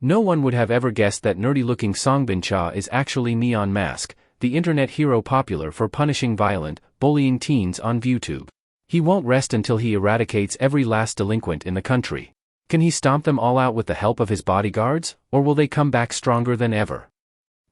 No one would have ever guessed that nerdy-looking Songbin Cha is actually Neon Mask, the internet hero popular for punishing violent, bullying teens on ViewTube. He won't rest until he eradicates every last delinquent in the country. Can he stomp them all out with the help of his bodyguards, or will they come back stronger than ever?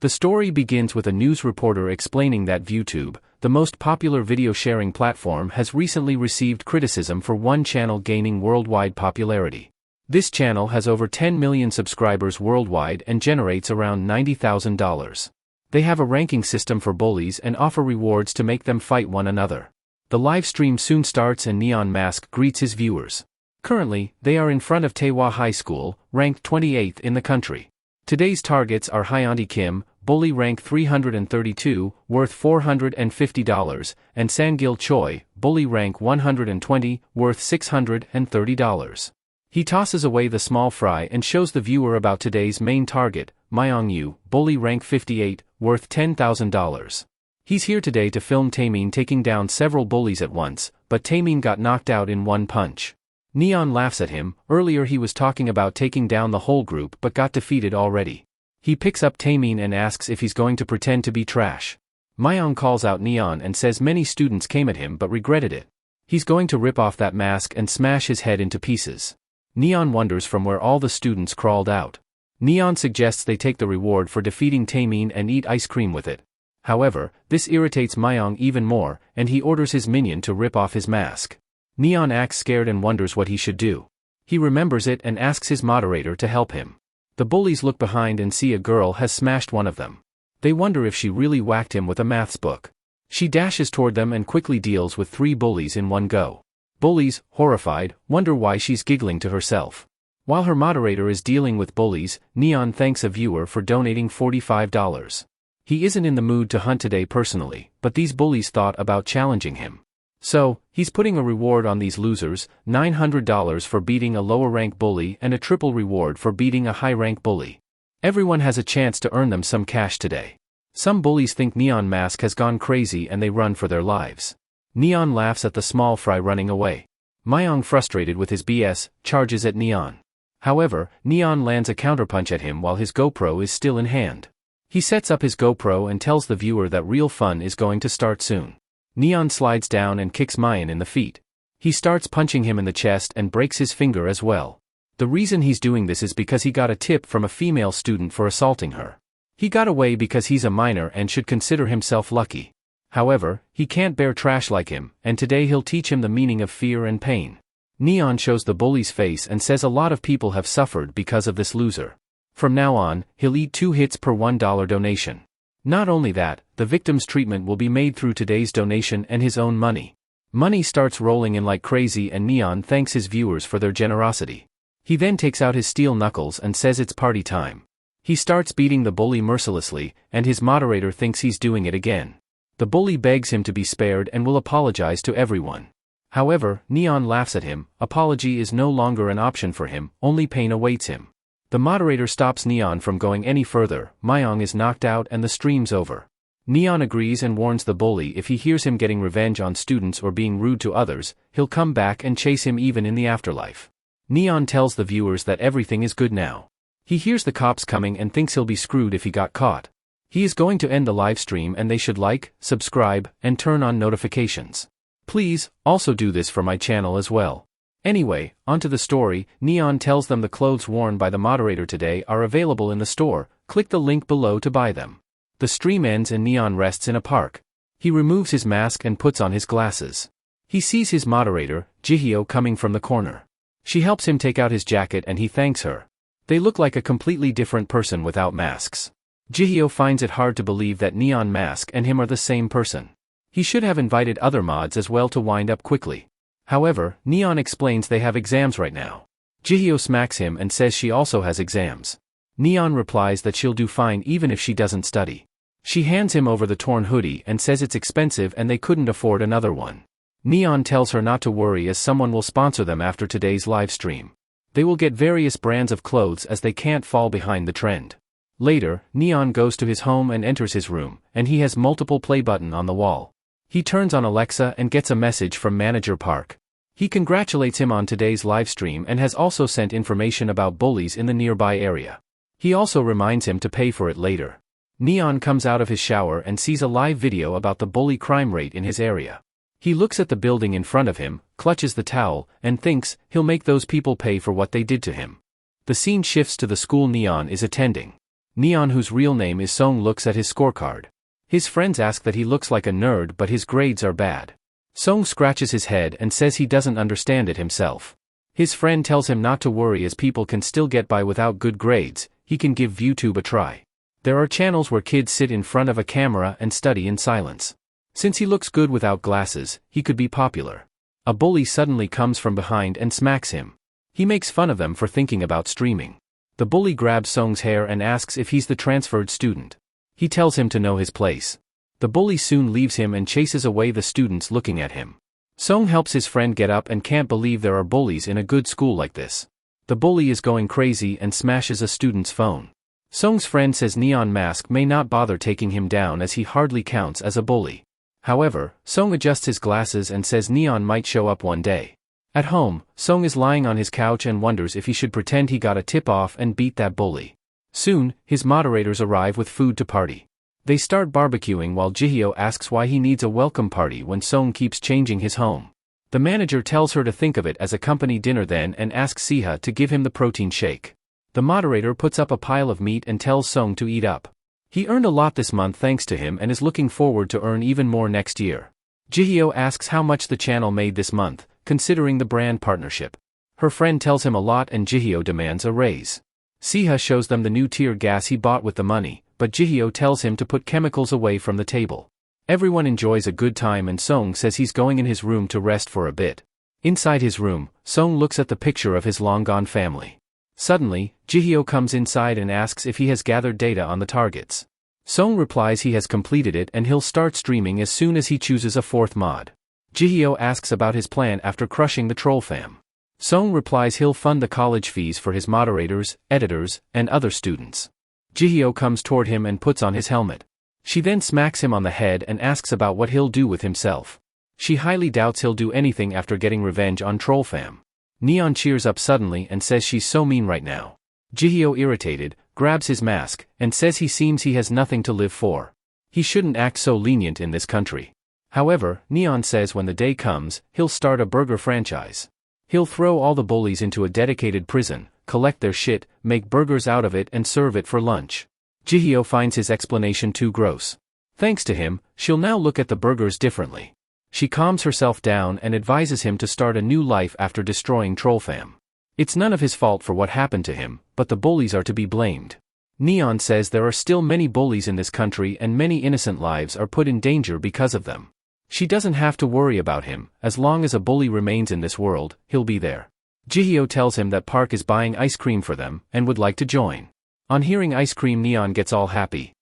The story begins with a news reporter explaining that ViewTube, the most popular video sharing platform, has recently received criticism for one channel gaining worldwide popularity. This channel has over 10 million subscribers worldwide and generates around $90,000. They have a ranking system for bullies and offer rewards to make them fight one another. The live stream soon starts and Neon Mask greets his viewers. Currently, they are in front of Taehwa High School, ranked 28th in the country. Today's targets are Hyunti Kim, bully rank 332, worth $450, and Sangil Choi, bully rank 120, worth $630. He tosses away the small fry and shows the viewer about today's main target, Myong Yu, bully rank 58, worth $10,000. He's here today to film Taemin taking down several bullies at once, but Taemin got knocked out in one punch. Neon laughs at him. Earlier he was talking about taking down the whole group but got defeated already. He picks up Taemin and asks if he's going to pretend to be trash. Myong calls out Neon and says many students came at him but regretted it. He's going to rip off that mask and smash his head into pieces. Neon wonders from where all the students crawled out. Neon suggests they take the reward for defeating Taemin and eat ice cream with it. However, this irritates Myong even more, and he orders his minion to rip off his mask. Neon acts scared and wonders what he should do. He remembers it and asks his moderator to help him. The bullies look behind and see a girl has smashed one of them. They wonder if she really whacked him with a maths book. She dashes toward them and quickly deals with 3 bullies in one go. Bullies, horrified, wonder why she's giggling to herself. While her moderator is dealing with bullies, Neon thanks a viewer for donating $45. He isn't in the mood to hunt today personally, but these bullies thought about challenging him. So, he's putting a reward on these losers, $900 for beating a lower-rank bully and a triple reward for beating a high-rank bully. Everyone has a chance to earn them some cash today. Some bullies think Neon Mask has gone crazy and they run for their lives. Neon laughs at the small fry running away. Myong, frustrated with his BS, charges at Neon. However, Neon lands a counterpunch at him while his GoPro is still in hand. He sets up his GoPro and tells the viewer that real fun is going to start soon. Neon slides down and kicks Mayan in the feet. He starts punching him in the chest and breaks his finger as well. The reason he's doing this is because he got a tip from a female student for assaulting her. He got away because he's a minor and should consider himself lucky. However, he can't bear trash like him, and today he'll teach him the meaning of fear and pain. Neon shows the bully's face and says a lot of people have suffered because of this loser. From now on, he'll eat 2 hits per $1 donation. Not only that, the victim's treatment will be made through today's donation and his own money. Money starts rolling in like crazy and Neon thanks his viewers for their generosity. He then takes out his steel knuckles and says it's party time. He starts beating the bully mercilessly, and his moderator thinks he's doing it again. The bully begs him to be spared and will apologize to everyone. However, Neon laughs at him. Apology is no longer an option for him, only pain awaits him. The moderator stops Neon from going any further. Myong is knocked out and the stream's over. Neon agrees and warns the bully if he hears him getting revenge on students or being rude to others, he'll come back and chase him even in the afterlife. Neon tells the viewers that everything is good now. He hears the cops coming and thinks he'll be screwed if he got caught. He is going to end the live stream and they should like, subscribe, and turn on notifications. Please, also do this for my channel as well. Anyway, onto the story. Neon tells them the clothes worn by the moderator today are available in the store. Click the link below to buy them. The stream ends and Neon rests in a park. He removes his mask and puts on his glasses. He sees his moderator, Jihyo, coming from the corner. She helps him take out his jacket and he thanks her. They look like a completely different person without masks. Jihyo finds it hard to believe that Neon Mask and him are the same person. He should have invited other mods as well to wind up quickly. However, Neon explains they have exams right now. Jihyo smacks him and says she also has exams. Neon replies that she'll do fine even if she doesn't study. She hands him over the torn hoodie and says it's expensive and they couldn't afford another one. Neon tells her not to worry as someone will sponsor them after today's live stream. They will get various brands of clothes as they can't fall behind the trend. Later, Neon goes to his home and enters his room, and he has multiple play button on the wall. He turns on Alexa and gets a message from Manager Park. He congratulates him on today's livestream and has also sent information about bullies in the nearby area. He also reminds him to pay for it later. Neon comes out of his shower and sees a live video about the bully crime rate in his area. He looks at the building in front of him, clutches the towel, and thinks he'll make those people pay for what they did to him. The scene shifts to the school Neon is attending. Neon, whose real name is Song, looks at his scorecard. His friends ask that he looks like a nerd, but his grades are bad. Song scratches his head and says he doesn't understand it himself. His friend tells him not to worry, as people can still get by without good grades. He can give ViewTube a try. There are channels where kids sit in front of a camera and study in silence. Since he looks good without glasses, he could be popular. A bully suddenly comes from behind and smacks him. He makes fun of them for thinking about streaming. The bully grabs Song's hair and asks if he's the transferred student. He tells him to know his place. The bully soon leaves him and chases away the students looking at him. Song helps his friend get up and can't believe there are bullies in a good school like this. The bully is going crazy and smashes a student's phone. Song's friend says Neon Mask may not bother taking him down as he hardly counts as a bully. However, Song adjusts his glasses and says Neon might show up one day. At home, Song is lying on his couch and wonders if he should pretend he got a tip-off and beat that bully. Soon, his moderators arrive with food to party. They start barbecuing while Jihyo asks why he needs a welcome party when Song keeps changing his home. The manager tells her to think of it as a company dinner then and asks Siha to give him the protein shake. The moderator puts up a pile of meat and tells Song to eat up. He earned a lot this month thanks to him and is looking forward to earn even more next year. Jihyo asks how much the channel made this month, considering the brand partnership. Her friend tells him a lot and Jihyo demands a raise. Siha shows them the new tear gas he bought with the money, but Jihyo tells him to put chemicals away from the table. Everyone enjoys a good time and Song says he's going in his room to rest for a bit. Inside his room, Song looks at the picture of his long-gone family. Suddenly, Jihyo comes inside and asks if he has gathered data on the targets. Song replies he has completed it and he'll start streaming as soon as he chooses a fourth mod. Jihyo asks about his plan after crushing the troll fam. Song replies he'll fund the college fees for his moderators, editors, and other students. Jihyo comes toward him and puts on his helmet. She then smacks him on the head and asks about what he'll do with himself. She highly doubts he'll do anything after getting revenge on troll fam. Neon cheers up suddenly and says she's so mean right now. Jihyo, irritated, grabs his mask and says he seems he has nothing to live for. He shouldn't act so lenient in this country. However, Neon says when the day comes, he'll start a burger franchise. He'll throw all the bullies into a dedicated prison, collect their shit, make burgers out of it and serve it for lunch. Jihyo finds his explanation too gross. Thanks to him, she'll now look at the burgers differently. She calms herself down and advises him to start a new life after destroying Trollfam. It's none of his fault for what happened to him, but the bullies are to be blamed. Neon says there are still many bullies in this country and many innocent lives are put in danger because of them. She doesn't have to worry about him, as long as a bully remains in this world, he'll be there. Jihyo tells him that Park is buying ice cream for them and would like to join. On hearing ice cream, Neon gets all happy.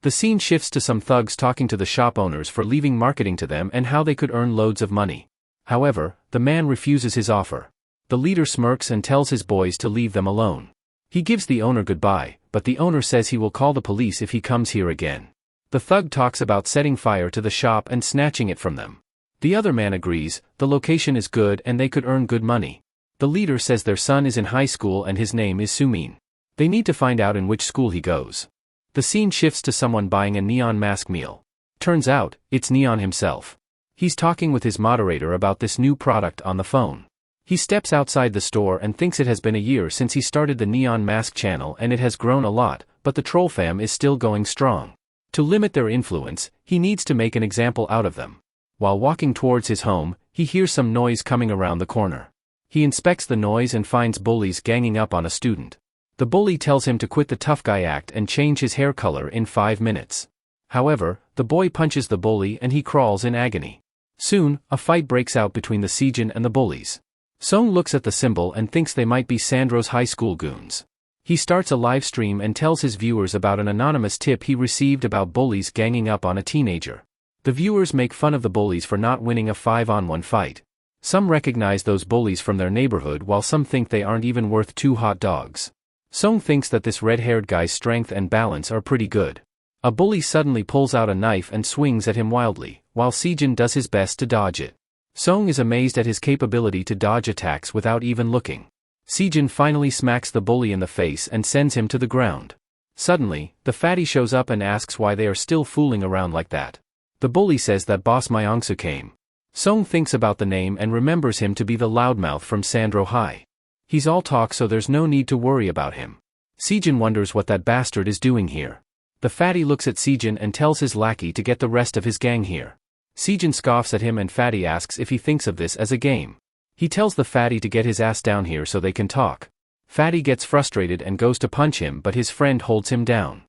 The scene shifts to some thugs talking to the shop owners for leaving marketing to them and how they could earn loads of money. However, the man refuses his offer. The leader smirks and tells his boys to leave them alone. He gives the owner goodbye, but the owner says he will call the police if he comes here again. The thug talks about setting fire to the shop and snatching it from them. The other man agrees, the location is good and they could earn good money. The leader says their son is in high school and his name is Sumin. They need to find out in which school he goes. The scene shifts to someone buying a Neon Mask meal. Turns out, it's Neon himself. He's talking with his moderator about this new product on the phone. He steps outside the store and thinks it has been a year since he started the Neon Mask channel and it has grown a lot, but the troll fam is still going strong. To limit their influence, he needs to make an example out of them. While walking towards his home, he hears some noise coming around the corner. He inspects the noise and finds bullies ganging up on a student. The bully tells him to quit the tough guy act and change his hair color in 5 minutes. However, the boy punches the bully and he crawls in agony. Soon, a fight breaks out between the Sejin and the bullies. Song looks at the symbol and thinks they might be Sandro's high school goons. He starts a live stream and tells his viewers about an anonymous tip he received about bullies ganging up on a teenager. The viewers make fun of the bullies for not winning a 5-on-1 fight. Some recognize those bullies from their neighborhood while some think they aren't even worth 2 hot dogs. Song thinks that this red-haired guy's strength and balance are pretty good. A bully suddenly pulls out a knife and swings at him wildly, while Sejin does his best to dodge it. Song is amazed at his capability to dodge attacks without even looking. Sejin finally smacks the bully in the face and sends him to the ground. Suddenly, the fatty shows up and asks why they are still fooling around like that. The bully says that boss Myongsu came. Song thinks about the name and remembers him to be the loudmouth from Sandro High. He's all talk, so there's no need to worry about him. Sejin wonders what that bastard is doing here. The fatty looks at Sejin and tells his lackey to get the rest of his gang here. Sejin scoffs at him and fatty asks if he thinks of this as a game. He tells the fatty to get his ass down here so they can talk. Fatty gets frustrated and goes to punch him, but his friend holds him down.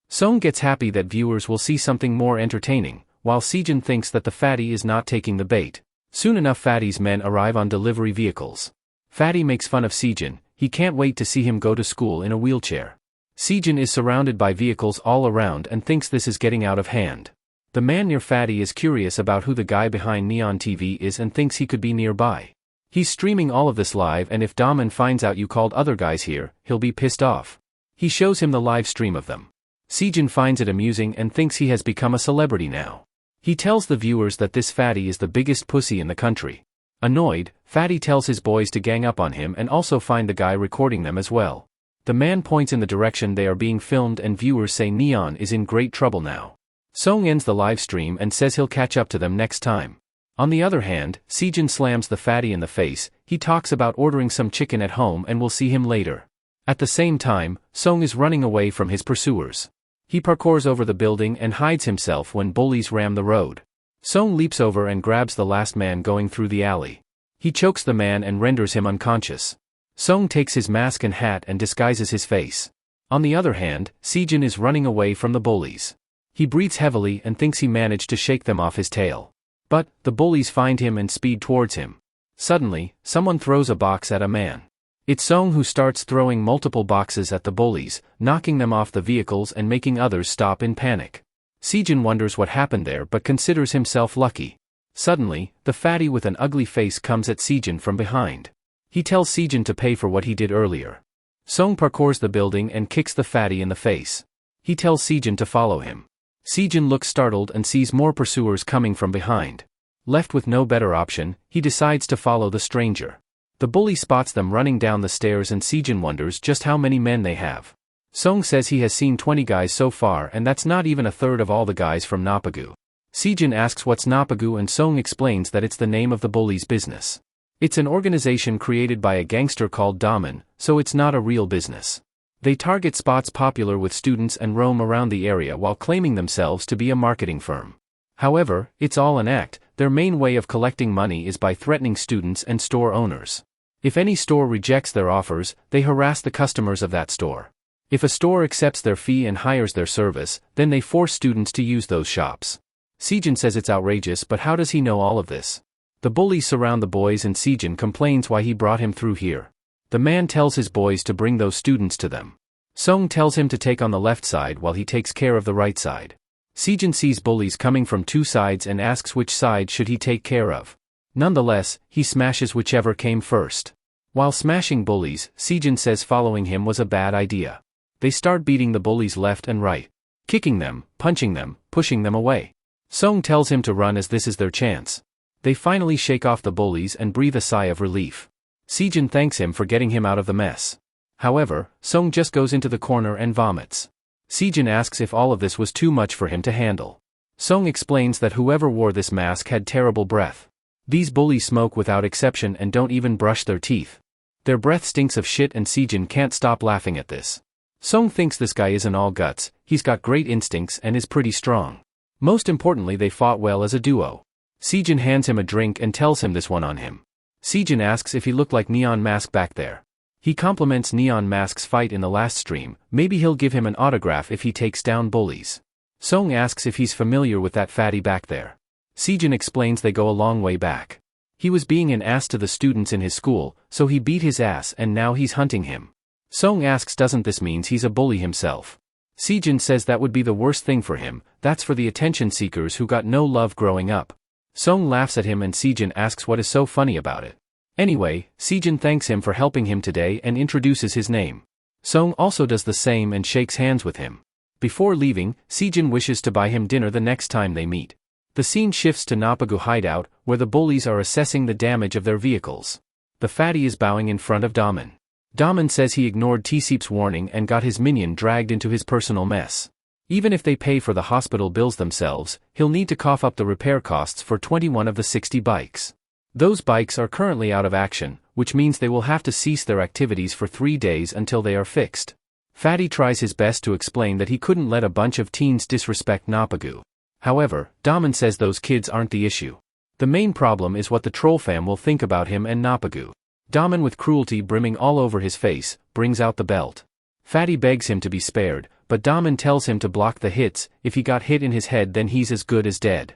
Song gets happy that viewers will see something more entertaining, while Sejin thinks that the fatty is not taking the bait. Soon enough, Fatty's men arrive on delivery vehicles. Fatty makes fun of Sejin. He can't wait to see him go to school in a wheelchair. Sejin is surrounded by vehicles all around and thinks this is getting out of hand. The man near Fatty is curious about who the guy behind Neon TV is and thinks he could be nearby. He's streaming all of this live, and if Daman finds out you called other guys here, he'll be pissed off. He shows him the live stream of them. Sejin finds it amusing and thinks he has become a celebrity now. He tells the viewers that this fatty is the biggest pussy in the country. Annoyed, Fatty tells his boys to gang up on him and also find the guy recording them as well. The man points in the direction they are being filmed and viewers say Neon is in great trouble now. Song ends the live stream and says he'll catch up to them next time. On the other hand, Sejin slams the fatty in the face. He talks about ordering some chicken at home and will see him later. At the same time, Song is running away from his pursuers. He parkours over the building and hides himself when bullies ram the road. Song leaps over and grabs the last man going through the alley. He chokes the man and renders him unconscious. Song takes his mask and hat and disguises his face. On the other hand, Sejin is running away from the bullies. He breathes heavily and thinks he managed to shake them off his tail. But, the bullies find him and speed towards him. Suddenly, someone throws a box at a man. It's Song who starts throwing multiple boxes at the bullies, knocking them off the vehicles and making others stop in panic. Sejin wonders what happened there but considers himself lucky. Suddenly, the fatty with an ugly face comes at Sejin from behind. He tells Sejin to pay for what he did earlier. Song parkours the building and kicks the fatty in the face. He tells Sejin to follow him. Sejin looks startled and sees more pursuers coming from behind. Left with no better option, he decides to follow the stranger. The bully spots them running down the stairs and Sejin wonders just how many men they have. Song says he has seen 20 guys so far, and that's not even a third of all the guys from Napagu. Sejin asks what's Napagu and Song explains that it's the name of the bullies' business. It's an organization created by a gangster called Daman, so it's not a real business. They target spots popular with students and roam around the area while claiming themselves to be a marketing firm. However, it's all an act. Their main way of collecting money is by threatening students and store owners. If any store rejects their offers, they harass the customers of that store. If a store accepts their fee and hires their service, then they force students to use those shops. Sejin says it's outrageous, but how does he know all of this? The bullies surround the boys and Sejin complains why he brought him through here. The man tells his boys to bring those students to them. Song tells him to take on the left side while he takes care of the right side. Sejin sees bullies coming from two sides and asks which side should he take care of. Nonetheless, he smashes whichever came first. While smashing bullies, Sejin says following him was a bad idea. They start beating the bullies left and right. Kicking them, punching them, pushing them away. Song tells him to run as this is their chance. They finally shake off the bullies and breathe a sigh of relief. Sejin thanks him for getting him out of the mess. However, Song just goes into the corner and vomits. Sejin asks if all of this was too much for him to handle. Song explains that whoever wore this mask had terrible breath. These bullies smoke without exception and don't even brush their teeth. Their breath stinks of shit and Sejin can't stop laughing at this. Song thinks this guy isn't all guts, he's got great instincts and is pretty strong. Most importantly, they fought well as a duo. Sejin hands him a drink and tells him this one on him. Sejin asks if he looked like Neon Mask back there. He compliments Neon Mask's fight in the last stream. Maybe he'll give him an autograph if he takes down bullies. Song asks if he's familiar with that fatty back there. Sejin explains they go a long way back. He was being an ass to the students in his school, so he beat his ass and now he's hunting him. Song asks doesn't this means he's a bully himself? Sejin says that would be the worst thing for him, that's for the attention seekers who got no love growing up. Song laughs at him and Sejin asks what is so funny about it. Anyway, Sejin thanks him for helping him today and introduces his name. Song also does the same and shakes hands with him. Before leaving, Sejin wishes to buy him dinner the next time they meet. The scene shifts to Napagu hideout, where the bullies are assessing the damage of their vehicles. The fatty is bowing in front of Daman. Daman says he ignored T-Seep's warning and got his minion dragged into his personal mess. Even if they pay for the hospital bills themselves, he'll need to cough up the repair costs for 21 of the 60 bikes. Those bikes are currently out of action, which means they will have to cease their activities for 3 days until they are fixed. Fatty tries his best to explain that he couldn't let a bunch of teens disrespect Napagu. However, Daman says those kids aren't the issue. The main problem is what the troll fam will think about him and Napagu. Daman, with cruelty brimming all over his face, brings out the belt. Fatty begs him to be spared, but Daman tells him to block the hits. If he got hit in his head, then he's as good as dead.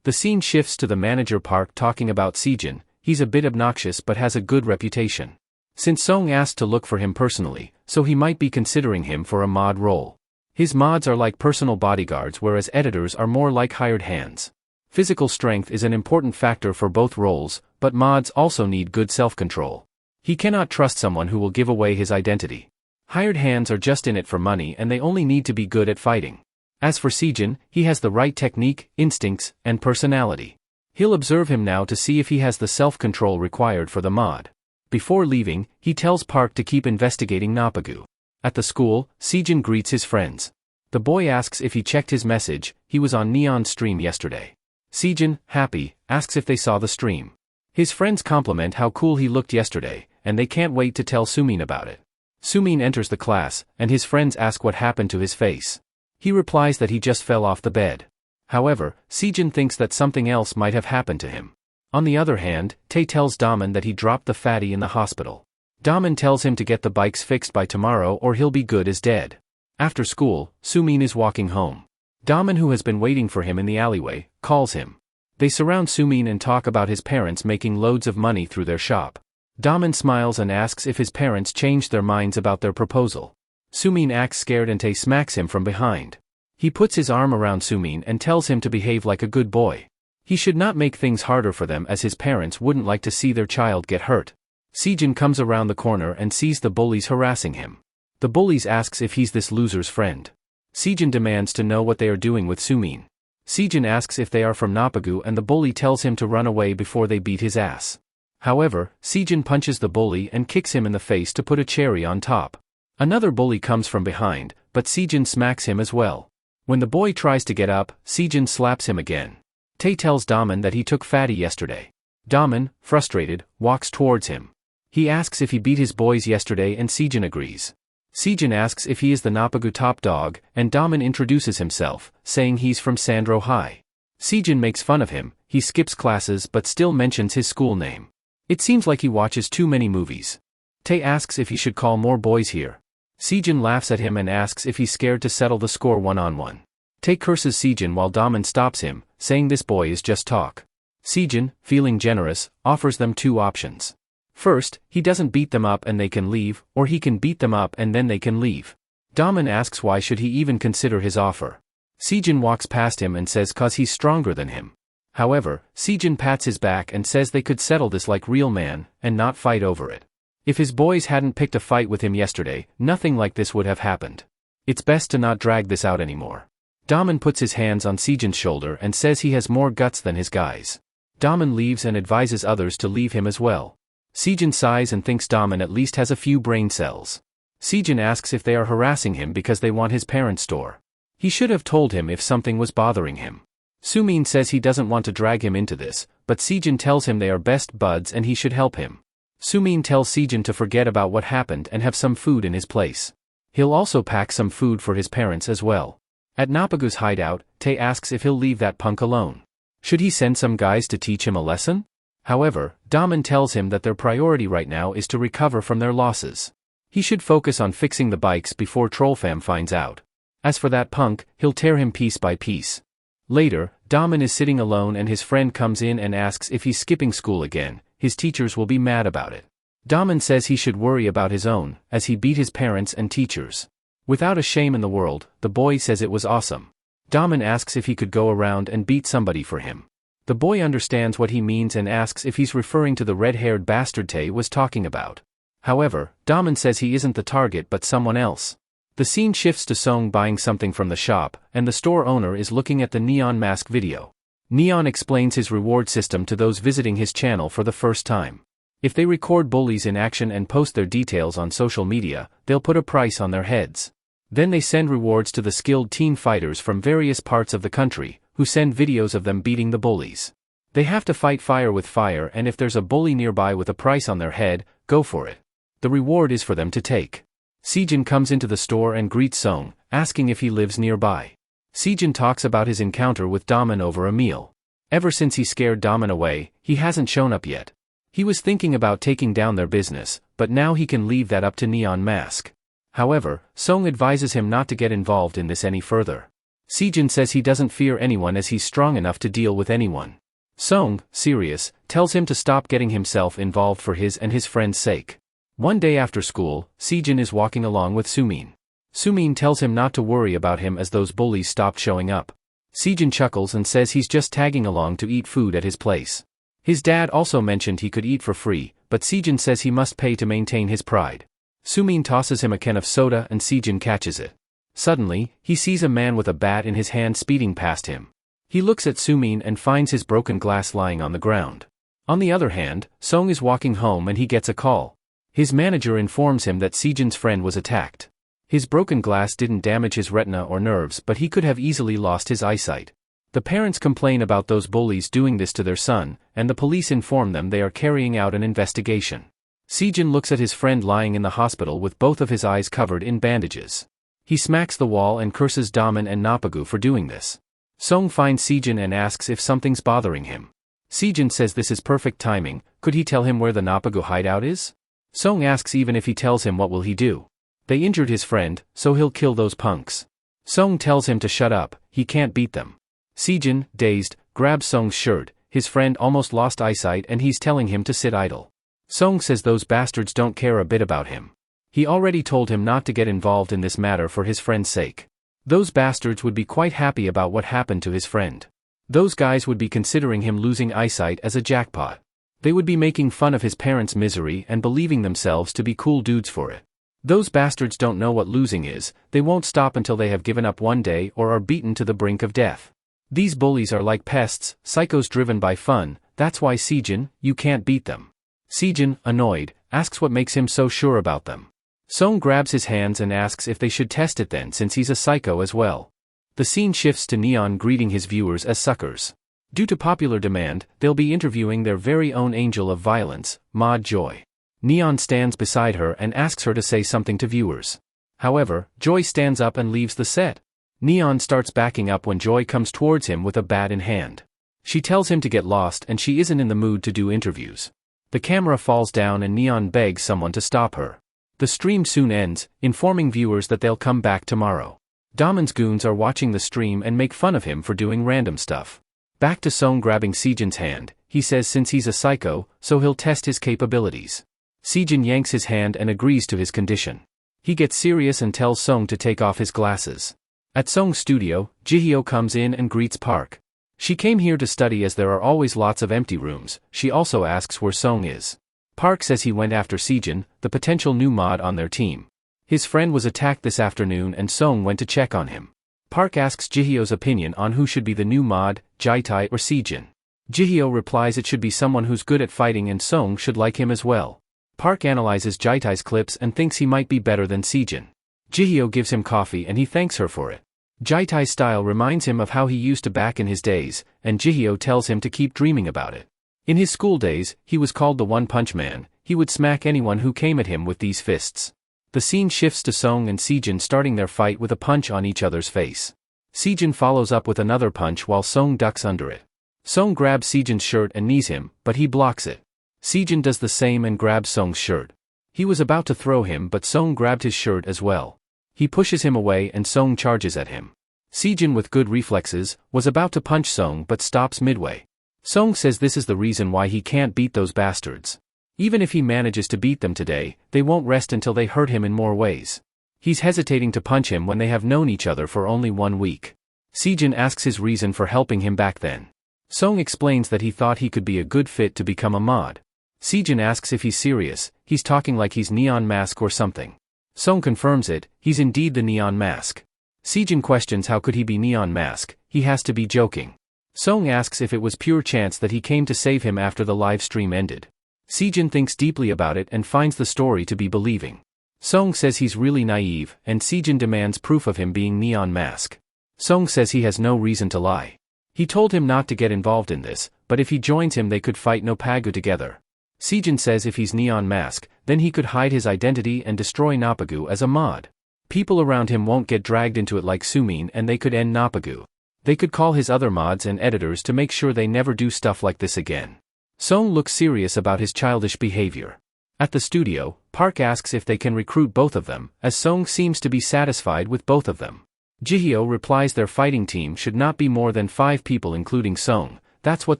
The scene shifts to the manager Park talking about Sejin. He's a bit obnoxious but has a good reputation. Since Song asked to look for him personally, so he might be considering him for a mod role. His mods are like personal bodyguards, whereas editors are more like hired hands. Physical strength is an important factor for both roles, but mods also need good self-control. He cannot trust someone who will give away his identity. Hired hands are just in it for money and they only need to be good at fighting. As for Sejin, he has the right technique, instincts, and personality. He'll observe him now to see if he has the self-control required for the mod. Before leaving, he tells Park to keep investigating Napagu. At the school, Sejin greets his friends. The boy asks if he checked his message. He was on Neon's stream yesterday. Sejin, happy, asks if they saw the stream. His friends compliment how cool he looked yesterday, and they can't wait to tell Sumin about it. Sumin enters the class, and his friends ask what happened to his face. He replies that he just fell off the bed. However, Sejin thinks that something else might have happened to him. On the other hand, Tae tells Daman that he dropped the fatty in the hospital. Daman tells him to get the bikes fixed by tomorrow or he'll be good as dead. After school, Sumin is walking home. Daman, who has been waiting for him in the alleyway, calls him. They surround Sumin and talk about his parents making loads of money through their shop. Daman smiles and asks if his parents changed their minds about their proposal. Sumin acts scared and Tae smacks him from behind. He puts his arm around Sumin and tells him to behave like a good boy. He should not make things harder for them, as his parents wouldn't like to see their child get hurt. Sejin comes around the corner and sees the bullies harassing him. The bullies asks if he's this loser's friend. Sejin demands to know what they are doing with Sumin. Sejin asks if they are from Napagu and the bully tells him to run away before they beat his ass. However, Sejin punches the bully and kicks him in the face to put a cherry on top. Another bully comes from behind, but Sejin smacks him as well. When the boy tries to get up, Sejin slaps him again. Tae tells Daman that he took fatty yesterday. Daman, frustrated, walks towards him. He asks if he beat his boys yesterday and Sejin agrees. Sejin asks if he is the Napagu top dog, and Daman introduces himself, saying he's from Sandro High. Sejin makes fun of him. He skips classes but still mentions his school name. It seems like he watches too many movies. Tae asks if he should call more boys here. Sejin laughs at him and asks if he's scared to settle the score one-on-one. Tae curses Sejin while Daman stops him, saying this boy is just talk. Sejin, feeling generous, offers them 2 options. First, he doesn't beat them up and they can leave, or he can beat them up and then they can leave. Daman asks why should he even consider his offer. Sejin walks past him and says cause he's stronger than him. However, Sejin pats his back and says they could settle this like real man, and not fight over it. If his boys hadn't picked a fight with him yesterday, nothing like this would have happened. It's best to not drag this out anymore. Daman puts his hands on Sejin's shoulder and says he has more guts than his guys. Daman leaves and advises others to leave him as well. Sejin sighs and thinks Daman at least has a few brain cells. Sejin asks if they are harassing him because they want his parents' store. He should have told him if something was bothering him. Sumin says he doesn't want to drag him into this, but Sejin tells him they are best buds and he should help him. Sumin tells Sejin to forget about what happened and have some food in his place. He'll also pack some food for his parents as well. At Napagu's hideout, Tae asks if he'll leave that punk alone. Should he send some guys to teach him a lesson? However, Daman tells him that their priority right now is to recover from their losses. He should focus on fixing the bikes before Trollfam finds out. As for that punk, he'll tear him piece by piece. Later, Daman is sitting alone and his friend comes in and asks if he's skipping school again. His teachers will be mad about it. Daman says he should worry about his own, as he beat his parents and teachers. Without a shame in the world, the boy says it was awesome. Daman asks if he could go around and beat somebody for him. The boy understands what he means and asks if he's referring to the red-haired bastard Tae was talking about. However, Daman says he isn't the target but someone else. The scene shifts to Song buying something from the shop, and the store owner is looking at the Neon Mask video. Neon explains his reward system to those visiting his channel for the first time. If they record bullies in action and post their details on social media, they'll put a price on their heads. Then they send rewards to the skilled teen fighters from various parts of the country, who send videos of them beating the bullies. They have to fight fire with fire, and if there's a bully nearby with a price on their head, go for it. The reward is for them to take. Sejin comes into the store and greets Song, asking if he lives nearby. Sejin talks about his encounter with Daman over a meal. Ever since he scared Daman away, he hasn't shown up yet. He was thinking about taking down their business, but now he can leave that up to Neon Mask. However, Song advises him not to get involved in this any further. Sejin says he doesn't fear anyone as he's strong enough to deal with anyone. Song, serious, tells him to stop getting himself involved for his and his friend's sake. One day after school, Sejin is walking along with Sumin. Sumin tells him not to worry about him as those bullies stopped showing up. Sejin chuckles and says he's just tagging along to eat food at his place. His dad also mentioned he could eat for free, but Sejin says he must pay to maintain his pride. Sumin tosses him a can of soda and Sejin catches it. Suddenly, he sees a man with a bat in his hand speeding past him. He looks at Sumin and finds his broken glass lying on the ground. On the other hand, Song is walking home and he gets a call. His manager informs him that Sejin's friend was attacked. His broken glass didn't damage his retina or nerves, but he could have easily lost his eyesight. The parents complain about those bullies doing this to their son, and the police inform them they are carrying out an investigation. Sejin looks at his friend lying in the hospital with both of his eyes covered in bandages. He smacks the wall and curses Daman and Napagu for doing this. Song finds Sejin and asks if something's bothering him. Sejin says this is perfect timing. Could he tell him where the Napagu hideout is? Song asks even if he tells him what will he do. They injured his friend, so he'll kill those punks. Song tells him to shut up, he can't beat them. Sejin, dazed, grabs Song's shirt. His friend almost lost eyesight and he's telling him to sit idle. Song says those bastards don't care a bit about him. He already told him not to get involved in this matter for his friend's sake. Those bastards would be quite happy about what happened to his friend. Those guys would be considering him losing eyesight as a jackpot. They would be making fun of his parents' misery and believing themselves to be cool dudes for it. Those bastards don't know what losing is. They won't stop until they have given up one day or are beaten to the brink of death. These bullies are like pests, psychos driven by fun. That's why Sejin, you can't beat them. Sejin, annoyed, asks what makes him so sure about them. Song grabs his hands and asks if they should test it then since he's a psycho as well. The scene shifts to Neon greeting his viewers as suckers. Due to popular demand, they'll be interviewing their very own angel of violence, Maud Joy. Neon stands beside her and asks her to say something to viewers. However, Joy stands up and leaves the set. Neon starts backing up when Joy comes towards him with a bat in hand. She tells him to get lost and she isn't in the mood to do interviews. The camera falls down and Neon begs someone to stop her. The stream soon ends, informing viewers that they'll come back tomorrow. Damon's goons are watching the stream and make fun of him for doing random stuff. Back to Song grabbing Sejin's hand. He says since he's a psycho, so he'll test his capabilities. Sejin yanks his hand and agrees to his condition. He gets serious and tells Song to take off his glasses. At Song's studio, Jihyo comes in and greets Park. She came here to study as there are always lots of empty rooms. She also asks where Song is. Park says he went after Sejin, the potential new mod on their team. His friend was attacked this afternoon and Song went to check on him. Park asks Jihyo's opinion on who should be the new mod, Jaitai or Sejin. Jihyo replies it should be someone who's good at fighting and Song should like him as well. Park analyzes Jaitai's clips and thinks he might be better than Sejin. Jihyo gives him coffee and he thanks her for it. Jaitai's style reminds him of how he used to back in his days, and Jihyo tells him to keep dreaming about it. In his school days, he was called the One-Punch Man. He would smack anyone who came at him with these fists. The scene shifts to Song and Sejin starting their fight with a punch on each other's face. Sejin follows up with another punch while Song ducks under it. Song grabs Sejin's shirt and knees him, but he blocks it. Sejin does the same and grabs Song's shirt. He was about to throw him but Song grabbed his shirt as well. He pushes him away and Song charges at him. Sejin with good reflexes, was about to punch Song but stops midway. Song says this is the reason why he can't beat those bastards. Even if he manages to beat them today, they won't rest until they hurt him in more ways. He's hesitating to punch him when they have known each other for only 1 week. Sejin asks his reason for helping him back then. Song explains that he thought he could be a good fit to become a mod. Sejin asks if he's serious. He's talking like he's Neon Mask or something. Song confirms it, he's indeed the Neon Mask. Sejin questions how could he be Neon Mask, he has to be joking. Song asks if it was pure chance that he came to save him after the live stream ended. Sejin thinks deeply about it and finds the story to be believing. Song says he's really naive, and Sejin demands proof of him being Neon Mask. Song says he has no reason to lie. He told him not to get involved in this, but if he joins him they could fight Nopagu together. Sejin says if he's Neon Mask, then he could hide his identity and destroy Nopagu as a mod. People around him won't get dragged into it like Sumin, and they could end Nopagu. They could call his other mods and editors to make sure they never do stuff like this again. Song looks serious about his childish behavior. At the studio, Park asks if they can recruit both of them, as Song seems to be satisfied with both of them. Jihyo replies their fighting team should not be more than 5 people including Song, that's what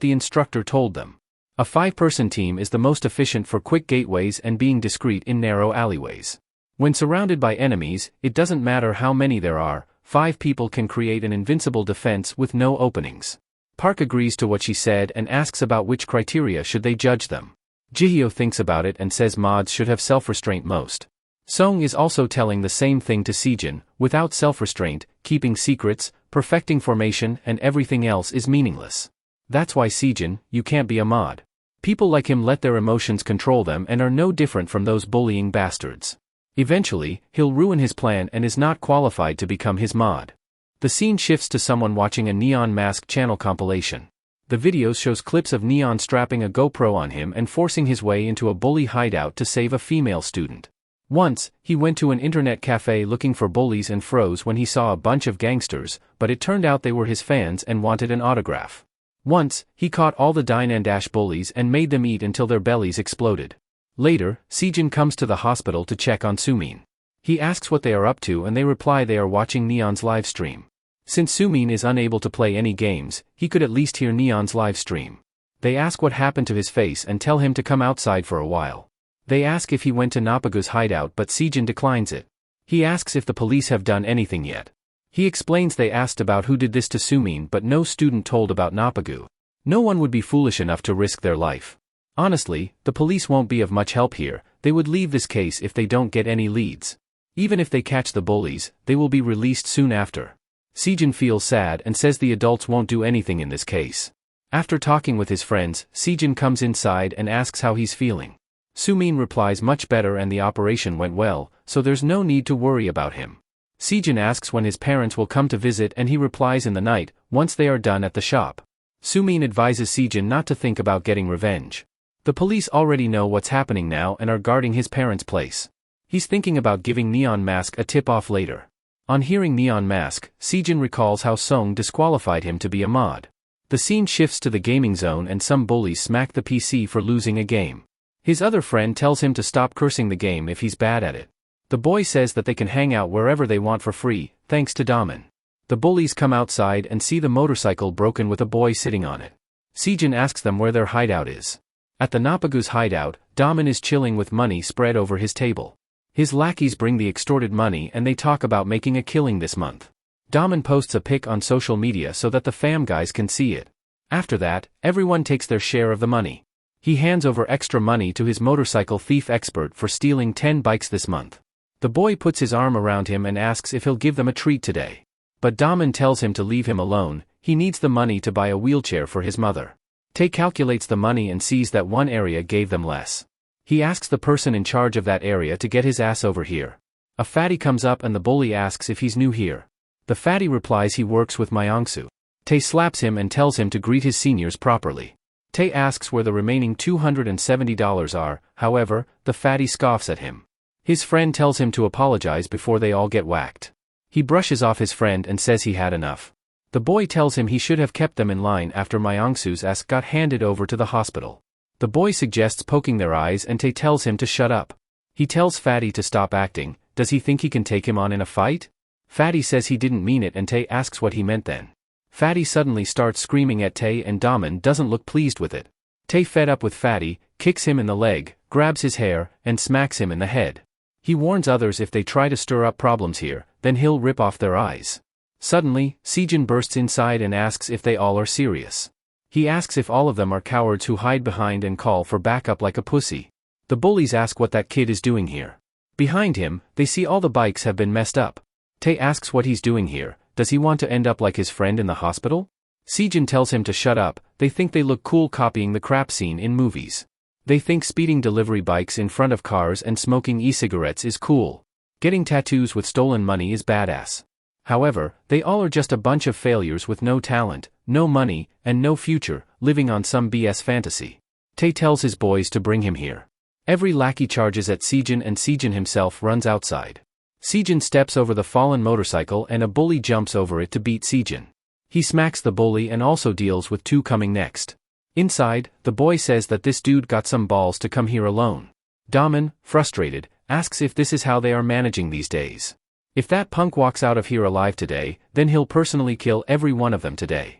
the instructor told them. A 5-person team is the most efficient for quick gateways and being discreet in narrow alleyways. When surrounded by enemies, it doesn't matter how many there are, 5 people can create an invincible defense with no openings. Park agrees to what she said and asks about which criteria should they judge them. Jihyo thinks about it and says mods should have self-restraint most. Song is also telling the same thing to Sejin, without self-restraint, keeping secrets, perfecting formation and everything else is meaningless. That's why Sejin, you can't be a mod. People like him let their emotions control them and are no different from those bullying bastards. Eventually, he'll ruin his plan and is not qualified to become his mod. The scene shifts to someone watching a Neon Mask channel compilation. The video shows clips of Neon strapping a GoPro on him and forcing his way into a bully hideout to save a female student. Once, he went to an internet cafe looking for bullies and froze when he saw a bunch of gangsters, but it turned out they were his fans and wanted an autograph. Once, he caught all the Dine and Dash bullies and made them eat until their bellies exploded. Later, Sejin comes to the hospital to check on Sumin. He asks what they are up to and they reply they are watching Neon's live stream. Since Sumin is unable to play any games, he could at least hear Neon's live stream. They ask what happened to his face and tell him to come outside for a while. They ask if he went to Nopagu's hideout but Sejin declines it. He asks if the police have done anything yet. He explains they asked about who did this to Sumin but no student told about Nopagu. No one would be foolish enough to risk their life. Honestly, the police won't be of much help here, they would leave this case if they don't get any leads. Even if they catch the bullies, they will be released soon after. Sejin feels sad and says the adults won't do anything in this case. After talking with his friends, Sejin comes inside and asks how he's feeling. Sumin replies much better and the operation went well, so there's no need to worry about him. Sejin asks when his parents will come to visit and he replies in the night, once they are done at the shop. Sumin advises Sejin not to think about getting revenge. The police already know what's happening now and are guarding his parents' place. He's thinking about giving Neon Mask a tip-off later. On hearing Neon Mask, Sejin recalls how Song disqualified him to be a mod. The scene shifts to the gaming zone and some bullies smack the PC for losing a game. His other friend tells him to stop cursing the game if he's bad at it. The boy says that they can hang out wherever they want for free, thanks to Daman. The bullies come outside and see the motorcycle broken with a boy sitting on it. Sejin asks them where their hideout is. At the Nopagu's hideout, Daman is chilling with money spread over his table. His lackeys bring the extorted money and they talk about making a killing this month. Daman posts a pic on social media so that the fam guys can see it. After that, everyone takes their share of the money. He hands over extra money to his motorcycle thief expert for stealing 10 bikes this month. The boy puts his arm around him and asks if he'll give them a treat today. But Daman tells him to leave him alone, he needs the money to buy a wheelchair for his mother. Tae calculates the money and sees that one area gave them less. He asks the person in charge of that area to get his ass over here. A fatty comes up and the bully asks if he's new here. The fatty replies he works with Myongsu. Tae slaps him and tells him to greet his seniors properly. Tae asks where the remaining $270 are, however, the fatty scoffs at him. His friend tells him to apologize before they all get whacked. He brushes off his friend and says he had enough. The boy tells him he should have kept them in line after Myongsu's ass got handed over to the hospital. The boy suggests poking their eyes and Tae tells him to shut up. He tells Fatty to stop acting. Does he think he can take him on in a fight? Fatty says he didn't mean it and Tae asks what he meant then. Fatty suddenly starts screaming at Tae and Daman doesn't look pleased with it. Tae, fed up with Fatty, kicks him in the leg, grabs his hair, and smacks him in the head. He warns others if they try to stir up problems here, then he'll rip off their eyes. Suddenly, Sejin bursts inside and asks if they all are serious. He asks if all of them are cowards who hide behind and call for backup like a pussy. The bullies ask what that kid is doing here. Behind him, they see all the bikes have been messed up. Tae asks what he's doing here. Does he want to end up like his friend in the hospital? Sejin tells him to shut up. They think they look cool copying the crap scene in movies. They think speeding delivery bikes in front of cars and smoking e-cigarettes is cool. Getting tattoos with stolen money is badass. However, they all are just a bunch of failures with no talent, no money, and no future, living on some BS fantasy. Tae tells his boys to bring him here. Every lackey charges at Sejin and Sejin himself runs outside. Sejin steps over the fallen motorcycle and a bully jumps over it to beat Sejin. He smacks the bully and also deals with two coming next. Inside, the boy says that this dude got some balls to come here alone. Daman, frustrated, asks if this is how they are managing these days. If that punk walks out of here alive today, then he'll personally kill every one of them today.